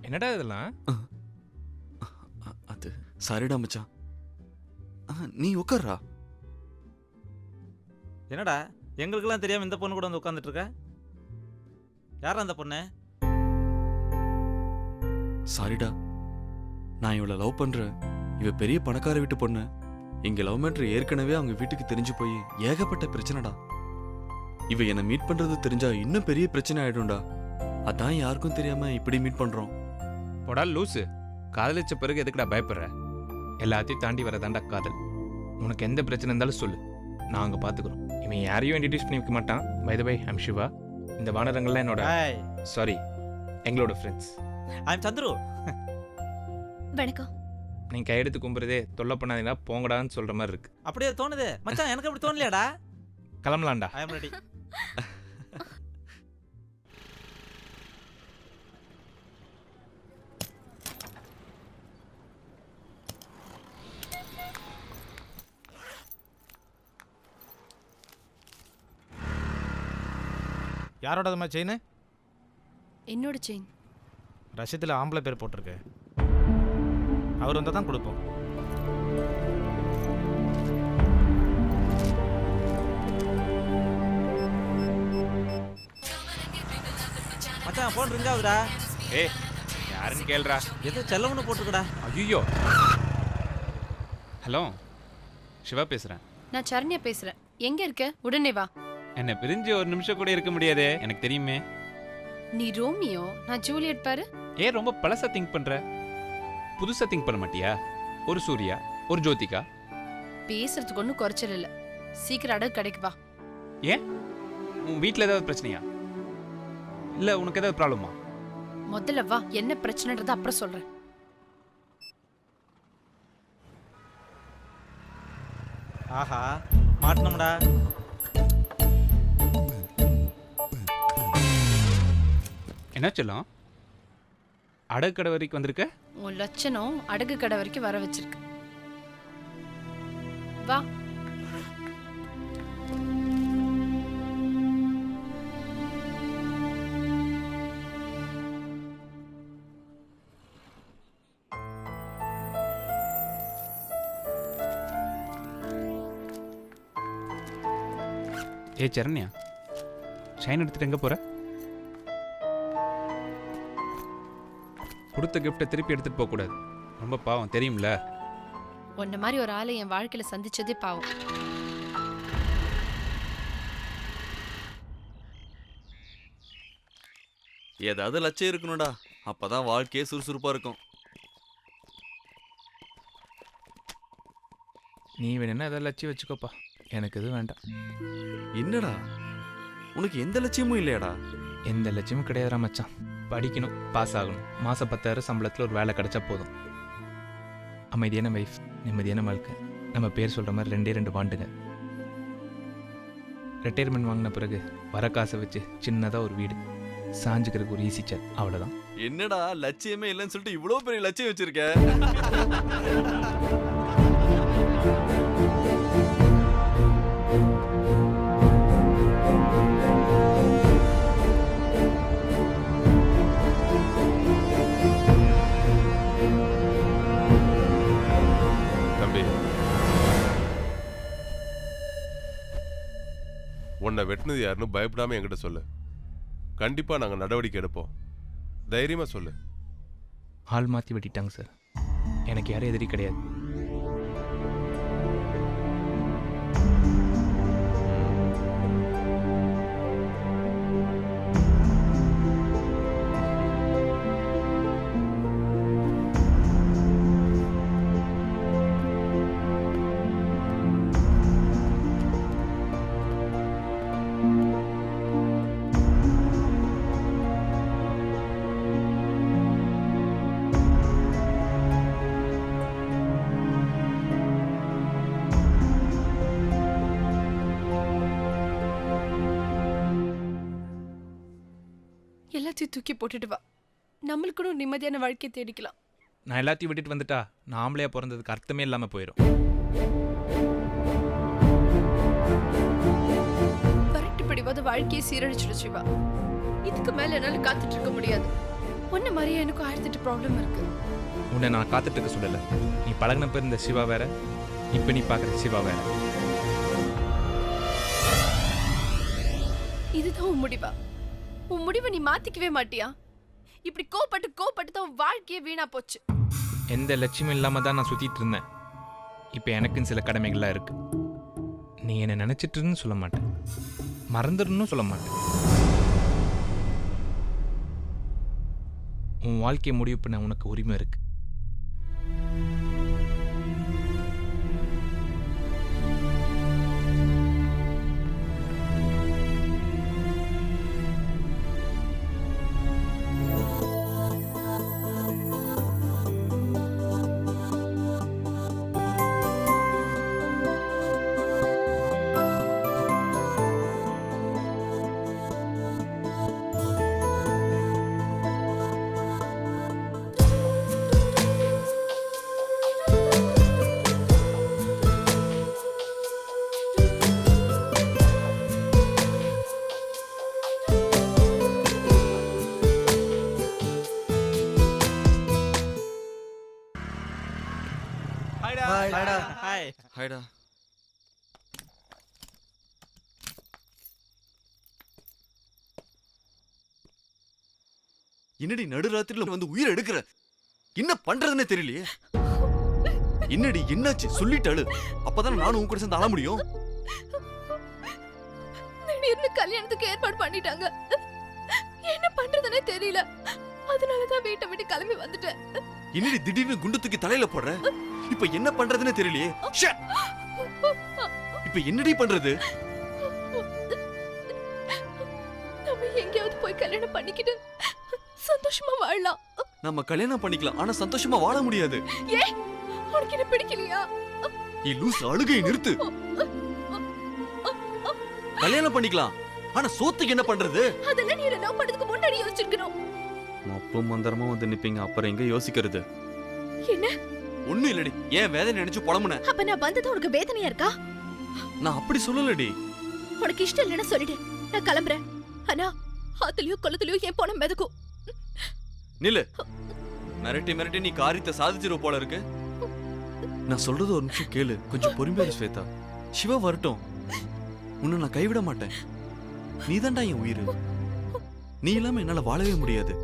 என்னடா இதெல்லாம்? அது சரிடா மச்சான். நீ உட்கார்றா. என்னடா எங்களுக்கெல்லாம் தெரியாம இந்த பொண்ணு கூட வந்து உட்காந்துட்டு இருக்க? யாரா அந்த பொண்ணு? சாரிடா, நான் இவளை லவ் பண்றேன். இவ பெரிய பணக்கார வீட்டு பொண்ணு. இங்க லவ் மேட்ரு ஏற்கனவே அவங்க வீட்டுக்கு தெரிஞ்சு போய் ஏகப்பட்ட பிரச்சனைடா. இவ என்னை மீட் பண்றது தெரிஞ்சா இன்னும் பெரிய பிரச்சனை ஆயிடும்டா. அதான் யாருக்கும் தெரியாம இப்படி மீட் பண்றோம். போடா லூசு. காதலிச்ச பிறகு எதுக்குடா பயப்படுற? எல்லாத்தையும் தாண்டி வரதாண்டா காதல். உனக்கு எந்த பிரச்சனை இருந்தாலும் சொல்லு, நாங்கள் பார்த்துக்குறோம். இவன் யாரையும் இன்ட்ரடியூஸ் பண்ணி வைக்க மாட்டான். By the way, I'm Siva. இந்த வானரங்கள்லாம் என்னோட சாரி எங்களோட ஃப்ரெண்ட்ஸ். ஐம் சந்துரு. வணக்கம். நீங்கள் கையெடுத்து கும்புறதே தொல்லை பண்ணாதீங்களா போங்கடான்னு சொல்கிற மாதிரி இருக்கு. அப்படியே தோணுது மச்சான், எனக்கு அப்படி தோணலையாடா? கிளம்பலாம்டா. ஐ அம் ரெடி. யாரோடதுமா செயின்? என்னோட செயின். ரசீதில் ஆம்பளை பேர் போட்டிருக்கு. அவர் வந்தால் தான் கொடுப்போம். மச்சான் போன் ரிங் ஆகுதுடா. ஏய் யாருன்னு கேளுடா. ஏதோ செல்லவனு போட்டுருக்கடா. ஐயோ. ஹலோ, சிவா பேசுகிறேன். நான் சரண்யா பேசுறேன். எங்க இருக்க? உடனே வா. என்னை பிரிஞ்சு ஒரு நிமிஷம் கூட இருக்க முடியாதே, எனக்கு தெரியுமே. நீ ரோமியோ, நான் ஜூலியட் பாரு. ஏன் ரொம்ப பழசா திங்க் பண்ற? புதுசா திங்க் பண்ண மாட்டியா? ஒரு சூர்யா, ஒரு ஜோதிகா. பேசுறதுக்கு ஒன்றும் குறைச்சல் இல்லை. சீக்கிரம் அடகு கடைக்கு வா. ஏன் உன் வீட்டில் ஏதாவது பிரச்சனையா? இல்லை உனக்கு ஏதாவது ப்ராப்ளமா? முதல்ல வா, என்ன பிரச்சனைன்றத அப்புறம் சொல்றேன். ஆஹா மாட்டணும்டா. என்ன சொல்லும்? அடகு கடை வரைக்கும் வந்திருக்க? உன் லட்சணம் அடகு கடை வரைக்கும் வர வச்சிருக்கு. வா. ஏ சரண்யா, ஷைன் எடுத்துட்டு எங்கே போற? கொடுத்த கிஃப்டை திருப்பி எடுத்துட்டு போகக்கூடாது. ரொம்ப பாவம் தெரியும்ல. உன்ன மாதிரி ஒரு ஆளை என் வாழ்க்கையில சந்திச்சதே பாவம். ஏதாவது லட்சியம் இருக்கணும்டா, அப்பதான் வாழ்க்கையே சுறுசுறுப்பா இருக்கும். நீ வேணுன்னா எதாவது லட்சியம் வச்சுக்கோப்பா, எனக்கு எதுவும் வேண்டாம். என்னடா உனக்கு எந்த லட்சியமும் இல்லையாடா? எந்த லட்சியமும் கிடையாதுடா மச்சான். படிக்கணும், பாஸ் ஆகணும், மாதம் 10,000 சம்பளத்தில் ஒரு வேலை கிடைச்சா போதும். அமைதியான வைஃப், நிம்மதியான வாழ்க்கை. நம்ம பேர் சொல்கிற மாதிரி 2 வாண்டுங்க. ரிட்டையர்மெண்ட் வாங்கின பிறகு வர காசை வச்சு சின்னதாக ஒரு வீடு, சாஞ்சுக்கிறதுக்கு ஒரு ஈஸி சேர், அவ்வளோதான். என்னடா லட்சியமே இல்லைன்னு சொல்லிட்டு இவ்வளோ பெரிய லட்சியம் வச்சிருக்க? உன்னை வெட்டினது யாருன்னு பயப்படாம என்கிட்ட சொல்லு. கண்டிப்பா நாங்க நடவடிக்கை எடுப்போம். தைரியமா சொல்லு. ஆள் மாற்றி வெட்டிட்டாங்க சார். எனக்கு யாரும் எதிரி கிடையாது. எல்லாத்தையும் தூக்கி போட்டுட்டு வா. நம்மளுக்கு கூட நிம்மதியான வாழ்க்கையை தேடிக்கலாம். நான் எல்லாத்தையும் விட்டுட்டு வந்துட்டா நான் ஆம்பளையா பிறந்ததுக்கு அர்த்தமே இல்லாமல் போயிடும். வரட்டு பிடிவாத வாழ்க்கையை சீரழிச்சிடு சிவா. இதுக்கு மேல என்னால காத்துட்டு இருக்க முடியாது. உன்ன மாதிரியே எனக்கும் 1008 ப்ராப்ளம் இருக்கு. உன்னை நான் காத்துட்டு இருக்க சொல்லலை. நீ பழகின பேர் இந்த சிவா வேற, இப்போ நீ பார்க்குற சிவா வேற. இதுதான் உன் முடிவா? உன் முடிவை நீ மாத்திக்கவே மாட்டியா? இப்படி கோபப்பட்டு தான் உன் வாழ்க்கையே வீணா போச்சு. எந்த லட்சியமும் இல்லாமல் தான் நான் சுற்றிட்டு இருந்தேன். இப்போ எனக்குன்னு சில கடமைகள்லாம் இருக்கு. நீ என்னை நினச்சிட்டுன்னு சொல்ல மாட்டேன், மறந்துடணும்னு சொல்ல மாட்டேன். உன் வாழ்க்கையை முடிவு பண்ண உனக்கு உரிமை இருக்கு. ஹாய். ஹாய்டா. என்னடி நடுராத்திரில வந்து உயிரை எடுக்கிற? என்ன பண்றதுன்னே தெரியலையே. என்னடி என்னாச்சு சொல்லிட்டாளு, அப்பதானே நானும் உன் கூட சேர்ந்து அழ முடியும். திடீர்னு கல்யாணத்துக்கு ஏற்பாடு பண்ணிட்டாங்க. என்ன பண்றதுன்னே தெரியல. அதனாலதான் வீட்டை விட்டு கிளம்பி வந்துட்டேன். என்னடி திடீர்னு குண்டு தூக்கி தலையில போடுற? இப்ப என்ன பண்றதுன்னே தெரியலையே. ஷே! இப்ப என்னடி பண்றது? நம்ம எங்கேயாவது போய் கல்யாணம் பண்ணிக்கிட்டு சந்தோஷமா வாழலாம். நம்ம கல்யாணம் பண்ணிக்கலாம், ஆனா சந்தோஷமா வாழ முடியாது. ஏன் உனக்கு என்ன பிடிக்கலையா? நீ லூஸ், அழுகையை நிறுத்து. கல்யாணம் பண்ணிக்கலாம், ஆனா சோத்துக்கு என்ன பண்றது? அதெல்லாம் நீ லவ் பண்ணதுக்கு முன்னாடி யோசிச்சிருக்கணும். அப்போ மந்தரமா வந்து நிப்பீங்க, அப்புறம் எங்க யோசிக்கிறது? என்ன? ஒண்ணும் இல்லடி, ஏன் வேதனை நினைச்சு புலம்புன? அப்ப நான் வந்தது உனக்கு வேதனையா இருக்கா? நான் அப்படி சொல்லலடி. உனக்கு இஷ்டம் இல்லைன்னா சொல்லிடு, நான் கிளம்புறேன். ஆனா ஆத்துலயோ கொல்லத்துலயோ என் போன மிதக்கும். நில்லு. மிரட்டி மிரட்டி நீ காரியத்தை சாதிச்சிருவ போல இருக்கு. நான் சொல்றது ஒரு நிமிஷம் கேளு, கொஞ்சம் பொறுமையா இரு ஸ்வேதா. சிவா வரட்டும், உன்னை நான் கைவிட மாட்டேன். நீதான்டா என் உயிர். நீ இல்லாம என்னால வாழவே முடியாது.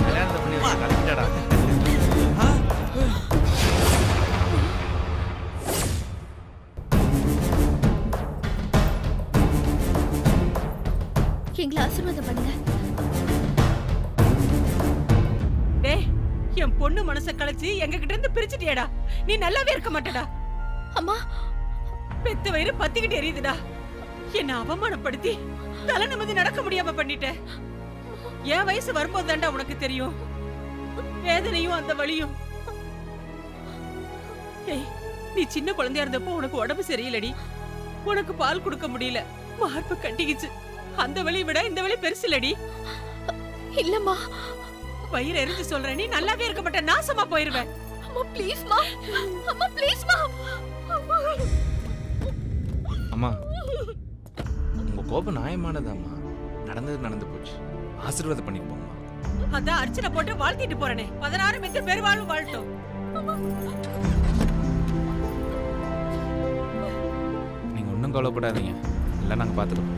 கல்யாணத்தை பண்ணி கிளம்பிட்டடா. எங்களை ஆசீர்வாதம் பண்ணுங்க. டேய், என் பொண்ணு மனச கலைச்சு எங்க கிட்ட இருந்து பிரிச்சுட்டியடா. நீ நல்லாவே இருக்க மாட்டடா. அம்மா, பெத்த வயிறு பத்திக்கிட்டு எரியுதுடா. என்ன அவமானப்படுத்தி தலை நிமிர்ந்து நடக்க முடியாம பண்ணிட்ட. என் வயசு வரும்போது தாண்டா உனக்கு தெரியும் வேதனையும் அந்த வலியும். ஏய், நீ சின்ன குழந்தையா இருந்தப்போ உனக்கு உடம்பு சரியில்லடி. உனக்கு பால் கொடுக்க முடியல, மார்பு கட்டிக்கிச்சு. அந்த வலி விட இந்த வலி பெருசு இல்லடி. இல்லம்மா, வயிறு எரிஞ்சு சொல்றேன், நீ நல்லாவே இருக்க மாட்ட, நாசமா போயிருவேன். அம்மா ப்ளீஸ்மா, அம்மா ப்ளீஸ்மா. அம்மா, உங்க கோபம் நியாயமானதாம்மா. நடந்தது நடந்து போச்சு, ஆசீர்வாதம் பண்ணிட்டு போங்கம்மா. அதான் அர்ச்சனை போட்டு வாழ்த்திட்டு போறேனே. 16 மிக்க பெருவாழ்வு வாழட்டும். கவலைப்படாதீங்க, எல்லாம் நாங்கள் பார்த்துக்குறோம்.